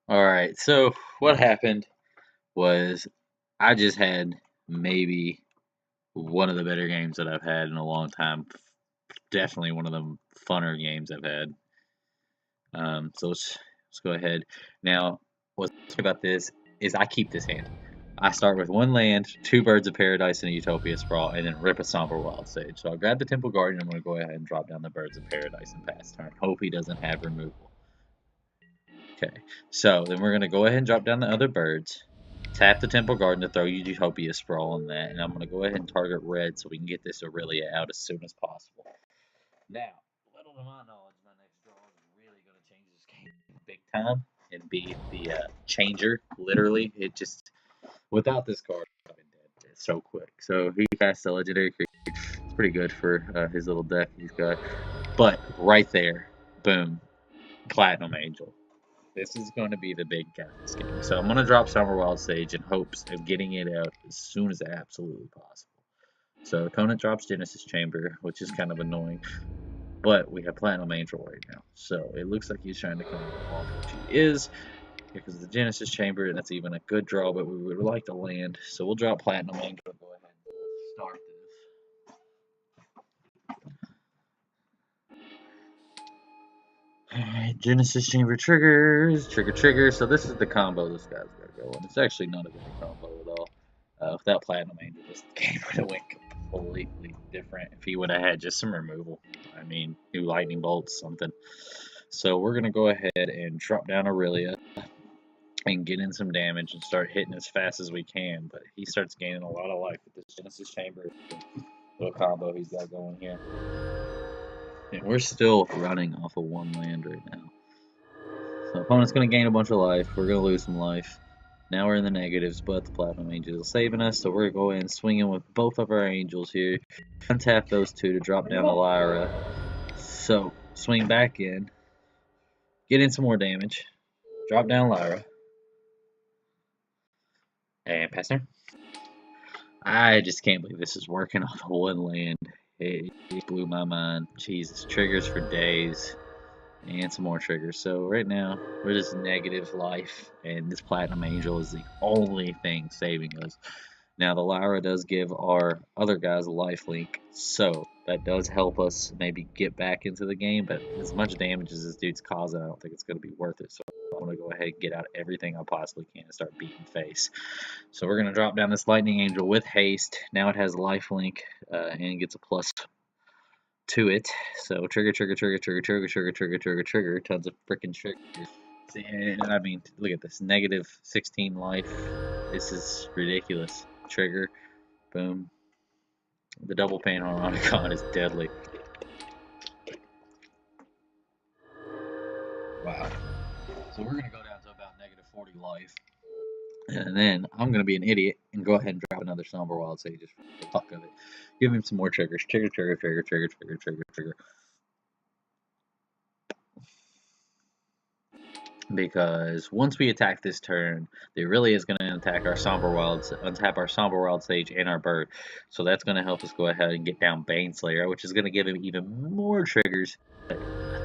Alright, so what happened was I just had maybe one of the better games that I've had in a long time. Definitely one of the funner games I've had. So let's go ahead. Now, what's about this is I keep this hand. I start with one land, two Birds of Paradise, and a Utopia Sprawl, and then rip a Somber Wild Sage. So I grab the Temple Guardian. I'm going to go ahead and drop down the Birds of Paradise and pass turn. Hope he doesn't have removal. Okay, so then we're going to go ahead and drop down the other birds. Tap the Temple Garden to throw Utopia Sprawl on that, and I'm going to go ahead and target red so we can get this Aurelia out as soon as possible. Now, little to my knowledge, my next draw is really going to change this game big time and be the changer, literally. It just, without this card, I've been dead so quick. So he casts a legendary creature. It's pretty good for his little deck he's got. But right there, boom, Platinum Angel. This is going to be the big guy in this game. So I'm going to drop Summer Wild Sage in hopes of getting it out as soon as absolutely possible. So opponent drops Genesis Chamber, which is kind of annoying. But we have Platinum Angel right now. So it looks like he's trying to come off, which he is. Because of the Genesis Chamber, and that's even a good draw, but we would like to land. So we'll drop Platinum Angel and go ahead and start this. Alright, Genesis Chamber triggers, trigger. So this is the combo this guy's got going. It's actually not a good combo at all. Without Platinum Angel, this game would have went completely different if he would have had just some removal. I mean, new Lightning Bolts, something. So we're going to go ahead and drop down Aurelia and get in some damage and start hitting as fast as we can. But he starts gaining a lot of life with this Genesis Chamber little combo he's got going here. And we're still running off of one land right now. So opponent's going to gain a bunch of life. We're going to lose some life. Now we're in the negatives, but the Platinum Angel is saving us, so we're going and swinging with both of our Angels here. Untap those two to drop down a Lyra. So, swing back in. Get in some more damage. Drop down Lyra. And pass turn. I just can't believe this is working off of one land. It blew my mind. Jesus, triggers for days. And some more triggers. So right now, we're just negative life, and this Platinum Angel is the only thing saving us. Now, the Lyra does give our other guys a life link, so that does help us maybe get back into the game, but as much damage as this dude's causing, I don't think it's going to be worth it. So I'm going to go ahead and get out everything I possibly can and start beating face. So we're going to drop down this Lightning Angel with haste. Now it has life link and gets a plus to it. So trigger, tons of freaking triggers. And I mean, look at this, negative 16 life. This is ridiculous. Trigger, boom. The double pain Harmonicon is deadly. Wow. So we're gonna go down to about negative 40 life. And then I'm going to be an idiot and go ahead and drop another Somber Wild Sage just for the fuck of it. Give him some more triggers. Trigger. Because once we attack this turn, it really is going to attack our untap our Somber Wild Sage and our bird. So that's going to help us go ahead and get down Baneslayer, which is going to give him even more triggers. But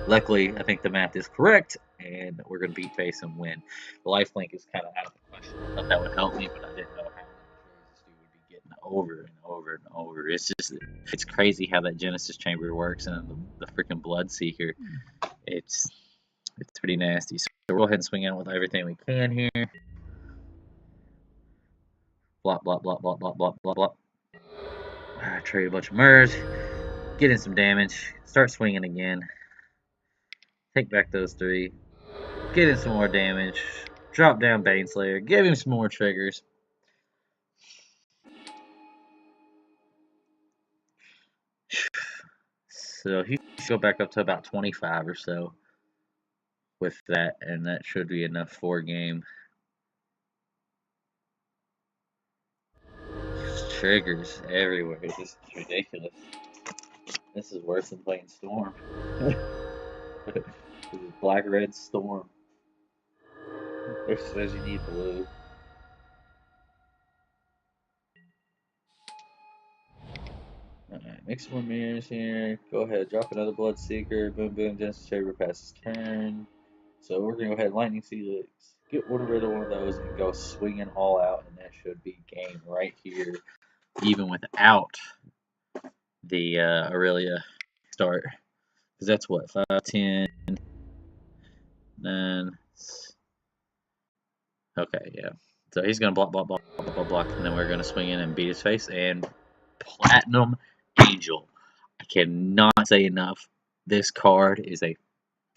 luckily, I think the math is correct, and we're going to beat face and win. The lifelink is kind of out of the question. I thought that would help me, but I didn't know how many triggers this dude would be getting over and over and over. It's crazy how that Genesis Chamber works, and the freaking Bloodseeker. It's pretty nasty. So we'll go ahead and swing out with everything we can here. Blop. Trade a bunch of Murs. Get in some damage. Start swinging again. Take back those three. Get in some more damage. Drop down Baneslayer. Give him some more triggers. So he should go back up to about 25 or so with that, and that should be enough for a game. Triggers everywhere. This is ridiculous. This is worse than playing Storm. This is Black Red Storm. It says you need blue. Alright, make some more mirrors here. Go ahead, drop another Bloodseeker. Boom, Genesis Chamber passes turn. So we're gonna go ahead and lightning Helix, get rid of one of those, and go swinging all out, and that should be game right here, even without the Aurelia start. Because that's what, 5, 10, 9. Okay, yeah. So he's gonna block, block, block, block, block, block, and then we're gonna swing in and beat his face. And Platinum Angel. I cannot say enough. This card is a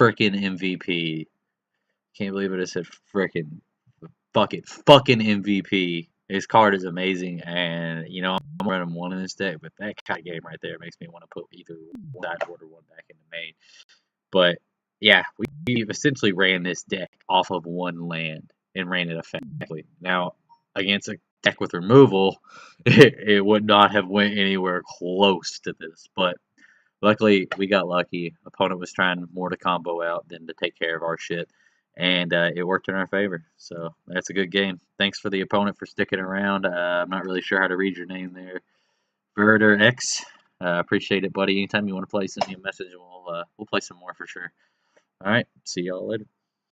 freaking MVP. Can't believe it. I said freaking, fucking MVP. His card is amazing, and you know I'm running one in this deck, but that kind of game right there makes me want to put either one sideboard or one back in the main. But yeah, we've essentially ran this deck off of one land and ran it effectively. Now, against a deck with removal, it would not have went anywhere close to this. But luckily, we got lucky. Opponent was trying more to combo out than to take care of our shit, and it worked in our favor. So that's a good game. Thanks for the opponent for sticking around. I'm not really sure how to read your name there, Verder X. Appreciate it, buddy. Anytime you want to play, send me a message, and we'll play some more for sure. All right, see y'all later.